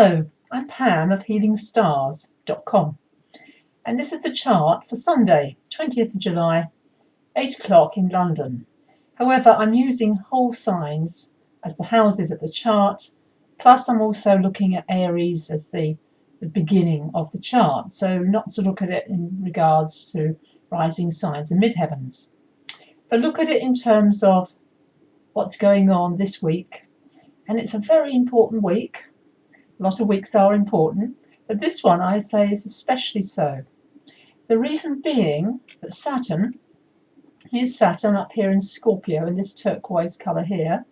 Hello, I'm Pam of healingstars.com, and this is the chart for Sunday, 20th of July, 8 o'clock in London. However, I'm using whole signs as the houses of the chart, plus I'm also looking at Aries as the beginning of the chart, so not to look at it in regards to rising signs and midheavens, but look at it in terms of what's going on this week. And it's a very important week. A lot of weeks are important, but this one I say is especially so. The reason being that Saturn, here's Saturn up here in Scorpio in this turquoise colour here.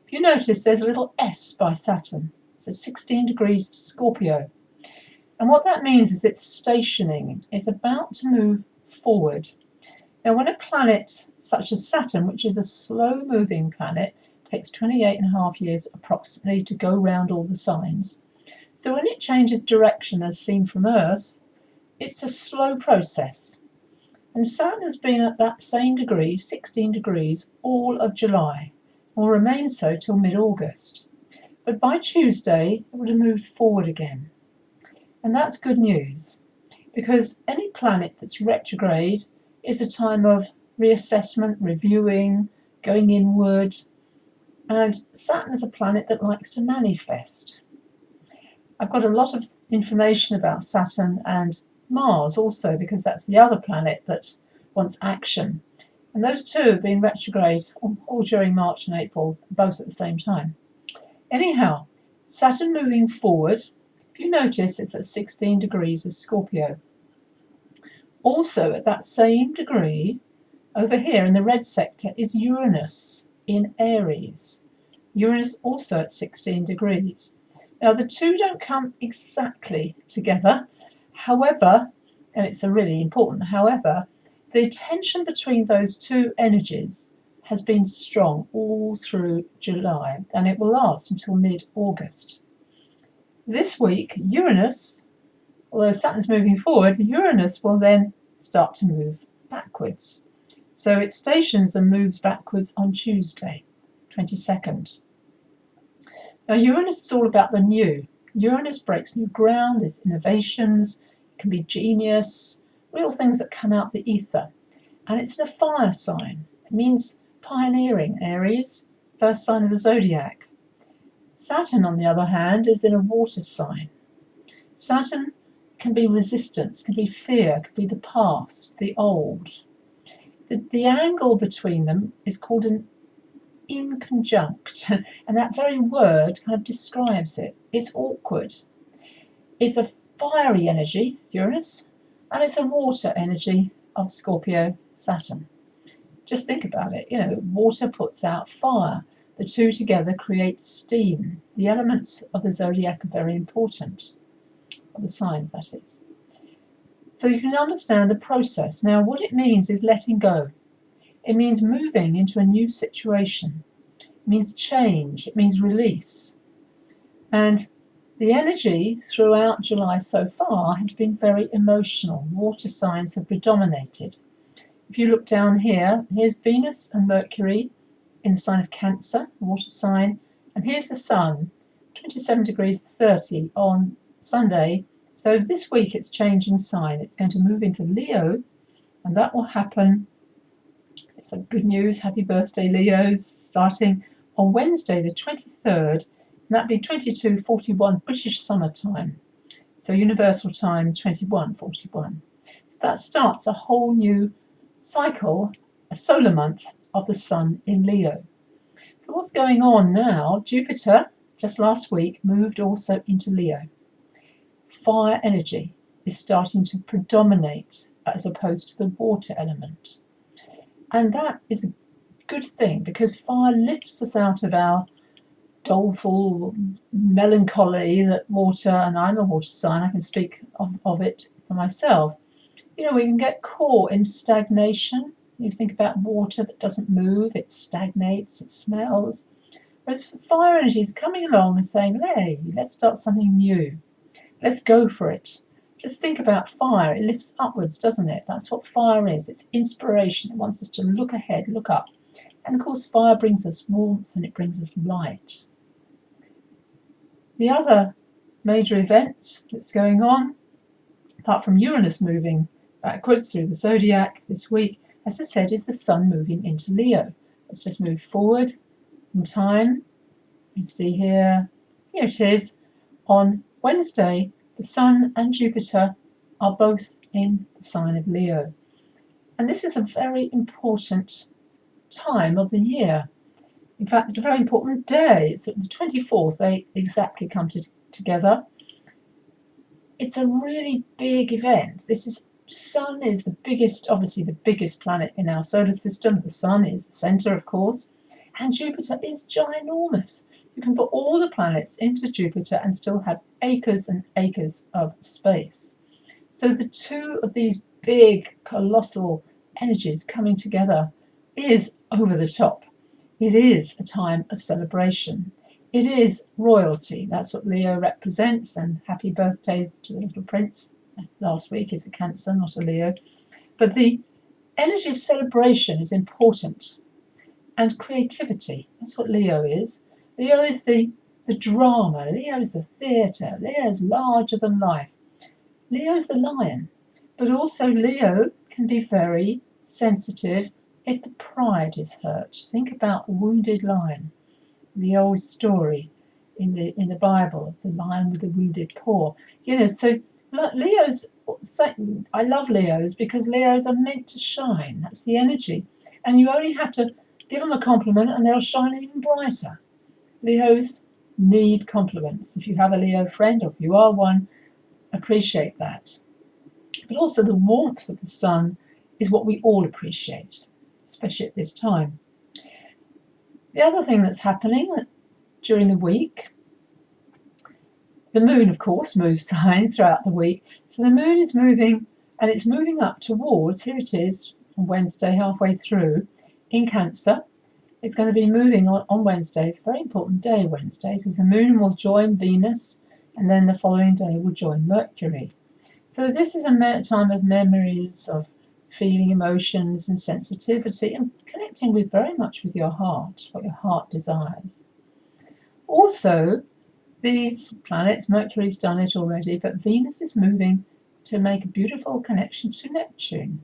If you notice, there's a little S by Saturn. It's at 16 degrees to Scorpio. And what that means is it's stationing. It's about to move forward. Now, when a planet such as Saturn, which is a slow-moving planet, takes 28.5 years approximately to go round all the signs. So when it changes direction as seen from Earth, it's a slow process. And Saturn has been at that same degree, 16 degrees, all of July, and will remain so till mid-August. But by Tuesday, it would have moved forward again. And that's good news, because any planet that's retrograde is a time of reassessment, reviewing, going inward, and Saturn is a planet that likes to manifest. I've got a lot of information about Saturn and Mars also, because that's the other planet that wants action. And those two have been retrograde all during March and April, both at the same time. Anyhow, Saturn moving forward, if you notice, it's at 16 degrees of Scorpio. Also at that same degree, over here in the red sector, is Uranus in Aries. Uranus also at 16 degrees. Now, the two don't come exactly together. However, and it's a really important however, the tension between those two energies has been strong all through July, and it will last until mid-August. This week, Uranus, although Saturn's moving forward, Uranus will then start to move backwards. So it stations and moves backwards on Tuesday, 22nd. Now, Uranus is all about the new. Uranus breaks new ground, there's innovations, it can be genius, real things that come out the ether. And it's in a fire sign. It means pioneering, Aries, first sign of the zodiac. Saturn, on the other hand, is in a water sign. Saturn can be resistance, can be fear, can be the past, the old. The angle between them is called an inconjunct, and that very word kind of describes it. It's awkward. It's a fiery energy, Uranus, and it's a water energy of Scorpio, Saturn. Just think about it. Water puts out fire. The two together create steam. The elements of the zodiac are very important, of the signs, that is. So you can understand the process. Now, what it means is letting go. It means moving into a new situation. It means change. It means release. And the energy throughout July so far has been very emotional. Water signs have predominated. If you look down here, here's Venus and Mercury in the sign of Cancer, water sign, and here's the Sun, 27 degrees 30 on Sunday. So this week it's changing sign. It's going to move into Leo, and that will happen. It's good news. Happy birthday, Leos, starting on Wednesday the 23rd, and that'll be 22:41 British summer time. So universal time 21:41. So that starts a whole new cycle, a solar month of the Sun in Leo. So what's going on now? Jupiter, just last week, moved also into Leo. Fire energy is starting to predominate as opposed to the water element. And that is a good thing, because fire lifts us out of our doleful melancholy that water, and I'm a water sign, I can speak of it for myself. We can get caught in stagnation. You think about water that doesn't move, it stagnates, it smells. Whereas fire energy is coming along and saying, hey, let's start something new. Let's go for it. Just think about fire. It lifts upwards, doesn't it? That's what fire is. It's inspiration. It wants us to look ahead, look up. And of course, fire brings us warmth and it brings us light. The other major event that's going on, apart from Uranus moving backwards through the zodiac this week, as I said, is the Sun moving into Leo. Let's just move forward in time. You see here it is. On Wednesday, the Sun and Jupiter are both in the sign of Leo. And this is a very important time of the year. In fact, it's a very important day. It's the 24th, they exactly come together. It's a really big event. Sun is the biggest, obviously the biggest planet in our solar system. The Sun is the center, of course, and Jupiter is ginormous. You can put all the planets into Jupiter and still have acres and acres of space. So the two of these big, colossal energies coming together is over the top. It is a time of celebration. It is royalty. That's what Leo represents, and happy birthday to the little prince. Last week is a Cancer, not a Leo. But the energy of celebration is important. And creativity, that's what Leo is. Leo is the drama. Leo is the theatre. Leo is larger than life. Leo is the lion. But also Leo can be very sensitive if the pride is hurt. Think about the wounded lion, the old story in the Bible, the lion with the wounded paw. So Leos, I love Leos because Leos are meant to shine. That's the energy. And you only have to give them a compliment and they'll shine even brighter. Leos need compliments. If you have a Leo friend, or if you are one, appreciate that. But also the warmth of the sun is what we all appreciate, especially at this time. The other thing that's happening during the week, the moon, of course, moves sign throughout the week. So the moon is moving, and it's moving up towards, here it is, on Wednesday, halfway through, in Cancer. It's going to be moving on Wednesday. It's a very important day, Wednesday, because the moon will join Venus, and then the following day will join Mercury. So this is a time of memories, of feeling emotions and sensitivity, and connecting very much with your heart, what your heart desires. Also, these planets, Mercury's done it already, but Venus is moving to make a beautiful connection to Neptune.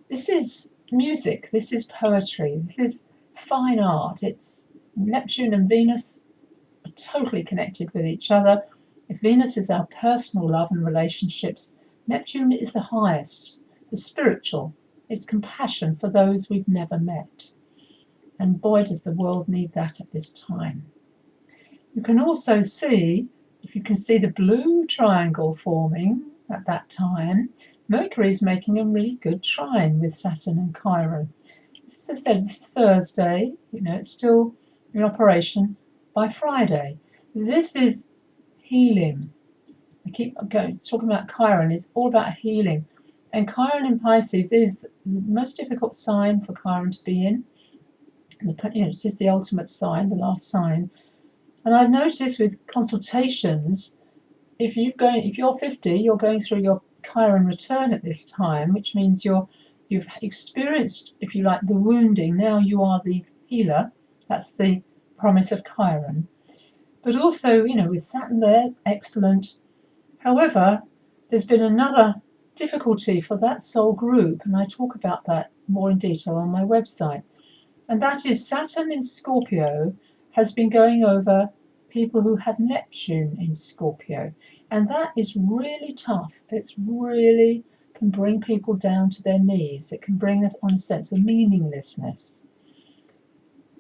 This is music, this is poetry, this is fine art. It's Neptune and Venus are totally connected with each other. If Venus is our personal love and relationships, Neptune is the highest, the spiritual. It's compassion for those we've never met. And boy, does the world need that at this time. You can also see, if you can see the blue triangle forming at that time, Mercury is making a really good trine with Saturn and Chiron. As I said, this is Thursday, it's still in operation by Friday. This is healing. I keep talking about Chiron, it's all about healing. And Chiron in Pisces is the most difficult sign for Chiron to be in. It is the ultimate sign, the last sign. And I've noticed with consultations, if you're 50, you're going through your Chiron return at this time, which means you've experienced, if you like, the wounding. Now you are the healer. That's the promise of Chiron. But also, with Saturn there, excellent. However, there's been another difficulty for that soul group, and I talk about that more in detail on my website. And that is Saturn in Scorpio has been going over people who have Neptune in Scorpio. And that is really tough. It's really can bring people down to their knees. It can bring us on a sense of meaninglessness.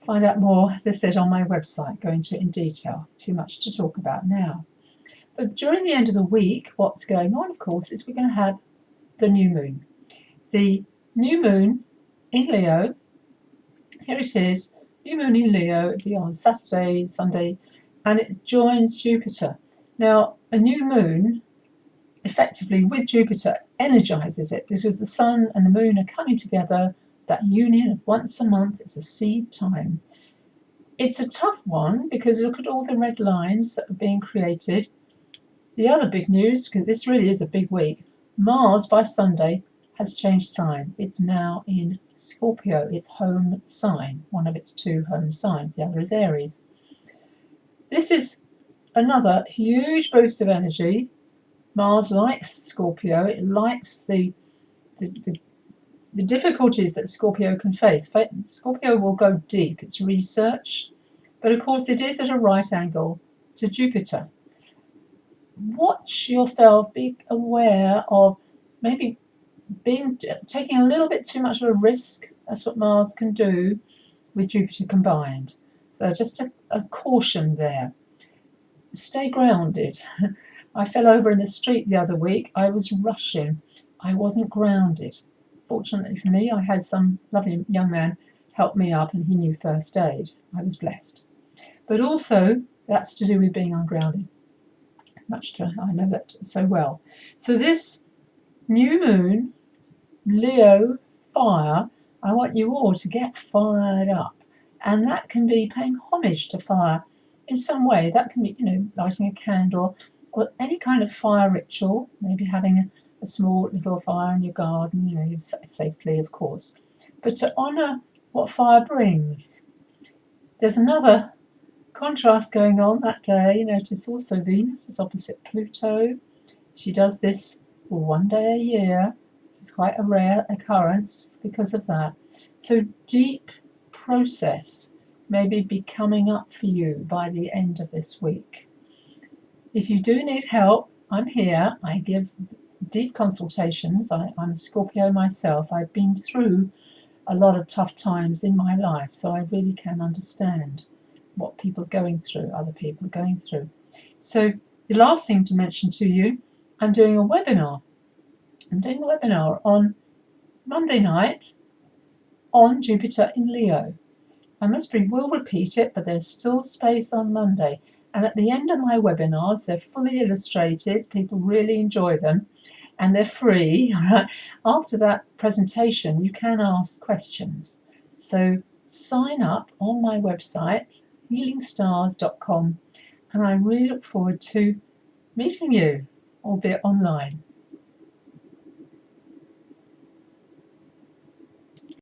Find out more, as I said, on my website, go into it in detail. Too much to talk about now. But during the end of the week, what's going on, of course, is we're going to have the new moon. The new moon in Leo, here it is, new moon in Leo, it'll be on Saturday, Sunday, and it joins Jupiter. Now, a new moon, effectively with Jupiter, energizes it because the sun and the moon are coming together. That union of once a month is a seed time. It's a tough one because look at all the red lines that are being created. The other big news, because this really is a big week, Mars by Sunday has changed sign. It's now in Scorpio, its home sign, one of its two home signs. The other is Aries. This is another huge boost of energy. Mars likes Scorpio. It likes the difficulties that Scorpio can face. Scorpio will go deep. It's research, but of course it is at a right angle to Jupiter. Watch yourself. Be aware of maybe taking a little bit too much of a risk. That's what Mars can do with Jupiter combined. So just a caution there. Stay grounded. I fell over in the street the other week. I was rushing. I wasn't grounded. Fortunately for me, I had some lovely young man help me up, and he knew first aid. I was blessed. But also, that's to do with being ungrounded. I know that so well. So this new moon, Leo fire, I want you all to get fired up. And that can be paying homage to fire in some way. That can be, lighting a candle or any kind of fire ritual, maybe having a small little fire in your garden, safely, of course. But to honour what fire brings. There's another contrast going on that day. Notice also Venus is opposite Pluto. She does this one day a year. This is quite a rare occurrence because of that. So deep process may be coming up for you by the end of this week. If you do need help, I'm here. I give deep consultations. I'm a Scorpio myself. I've been through a lot of tough times in my life, so I really can understand what people are going through, other people are going through. So the last thing to mention to you, I'm doing a webinar. I'm doing a webinar on Monday night on Jupiter in Leo. I will repeat it, but there's still space on Monday. And at the end of my webinars, they're fully illustrated. People really enjoy them. And they're free. After that presentation, you can ask questions. So sign up on my website, healingstars.com. And I really look forward to meeting you, albeit online.